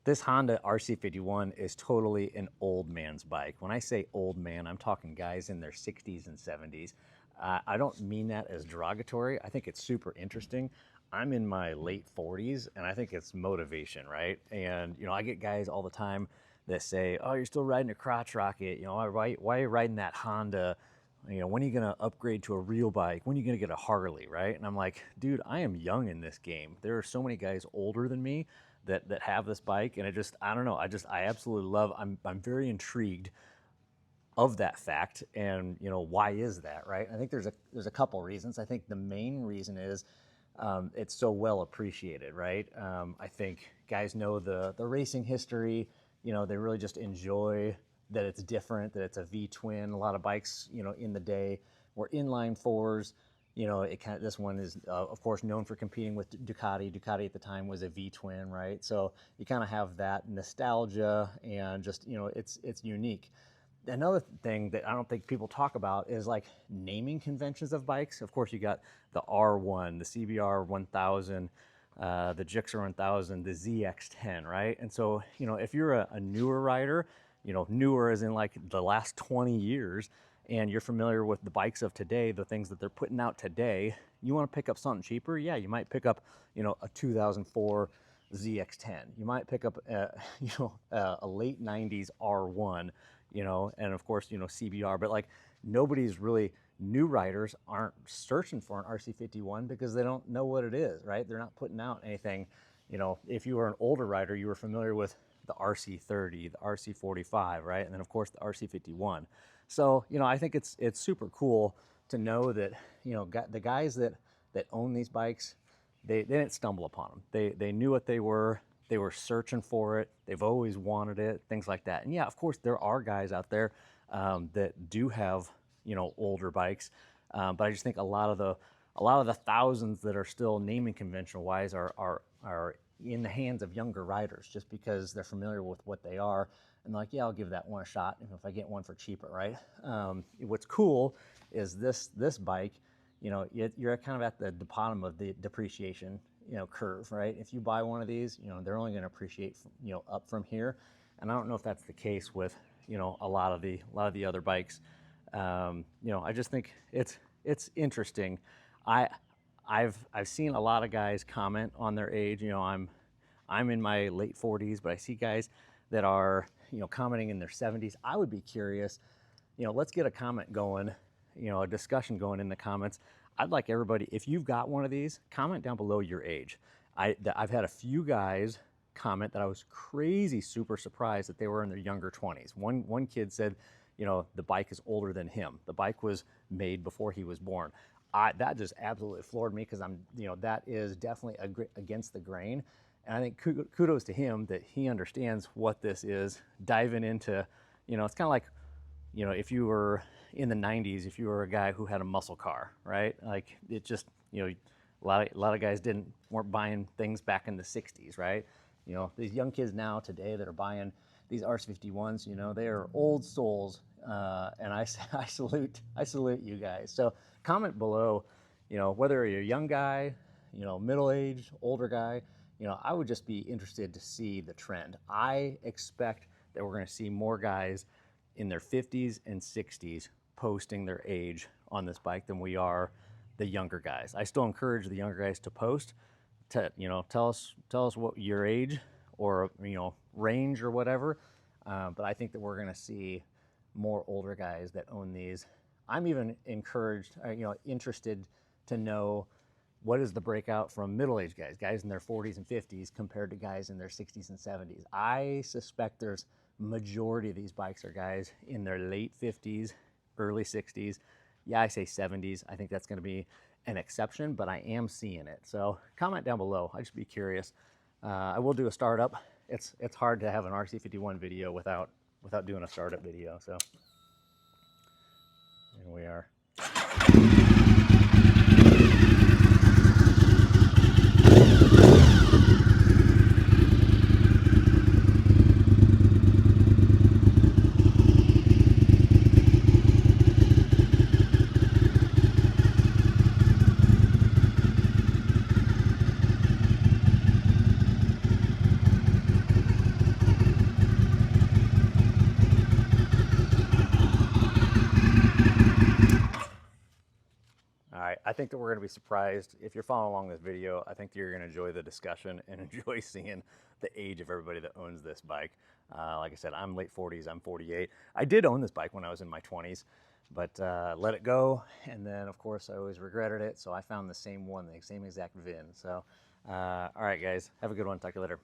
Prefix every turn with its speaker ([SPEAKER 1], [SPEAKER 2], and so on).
[SPEAKER 1] This Honda RC51 is totally an old man's bike. When I say old man, I'm talking guys in their 60s and 70s. I don't mean that as derogatory. I think it's super interesting. I'm in my late 40s and I think it's motivation, right? And I get guys all the time that say, oh, you're still riding a crotch rocket. Why are you riding that Honda? When are you gonna upgrade to a real bike? When are you gonna get a Harley, right? And I'm like, dude, I am young in this game. There are so many guys older than me that have this bike, and I don't know, I absolutely love. I'm very intrigued of that fact, and why is that, right? I think there's a couple reasons. I think the main reason is it's so well appreciated, right? I think guys know the racing history. They really just enjoy that it's different, that it's a V-twin. A lot of bikes, in the day were inline fours. This one is, of course, known for competing with Ducati. Ducati at the time was a V-twin, right? So you kind of have that nostalgia, and just, it's unique. Another thing that I don't think people talk about is like naming conventions of bikes. Of course, you got the R1, the CBR 1000, the Gixxer 1000, the ZX10, right? And so, if you're a newer rider, newer as in like the last 20 years, and you're familiar with the bikes of today, the things that they're putting out today, you want to pick up something cheaper? Yeah, you might pick up, a 2004 ZX10. You might pick up, a late 90s R1, and of course, CBR, but like nobody's really, new riders aren't searching for an RC51 because they don't know what it is, right? They're not putting out anything. If you were an older rider, you were familiar with the RC30, the RC45, right? And then of course the RC51. So, I think it's super cool to know that, the guys that own these bikes, they didn't stumble upon them. They knew what they were searching for it. They've always wanted it, things like that. And yeah, of course there are guys out there that do have, older bikes. But I just think a lot of the thousands that are still naming conventional wise are in the hands of younger riders, just because they're familiar with what they are. And like, yeah, I'll give that one a shot if I get one for cheaper, right? What's cool is this bike, you're kind of at the bottom of the depreciation, curve, right? If you buy one of these, they're only going to appreciate, up from here. And I don't know if that's the case with, a lot of the other bikes. I just think it's interesting. I've seen a lot of guys comment on their age. I'm in my late 40s, but I see guys that are, commenting in their 70s. I would be curious, let's get a comment going, a discussion going in the comments. I'd like everybody, if you've got one of these, comment down below your age. I've had a few guys comment that I was crazy super surprised that they were in their younger 20s. One kid said, the bike is older than him. The bike was made before he was born. That just absolutely floored me, because that is definitely against the grain. And I think kudos to him that he understands what this is, diving into, it's kind of like, if you were in the 90s, if you were a guy who had a muscle car, right? Like it just, a lot of guys weren't buying things back in the 60s, right? These young kids now today that are buying these RC51s, they are old souls, and I salute you guys. So comment below, whether you're a young guy, middle-aged, older guy, I would just be interested to see the trend. I expect that we're going to see more guys in their 50s and 60s posting their age on this bike than we are the younger guys. I still encourage the younger guys to post, to tell us what your age or range or whatever. But I think that we're going to see more older guys that own these. I'm even encouraged, interested to know what is the breakout from middle-aged guys in their 40s and 50s compared to guys in their 60s and 70s. I suspect there's majority of these bikes are guys in their late 50s, early 60s. Yeah, I say 70s. I think that's going to be an exception, but I am seeing it. So comment down below. I'd just be curious. I will do a startup. It's hard to have an RC51 video without doing a startup video. So here we are. right, I think that we're going to be surprised. If you're following along this video, I think you're going to enjoy the discussion and enjoy seeing the age of everybody that owns this bike. Like I said, I'm late 40s, I'm 48. I did own this bike when I was in my 20s, but let it go. And then, of course, I always regretted it. So I found the same one, the same exact VIN. So, all right, guys, have a good one. Talk to you later.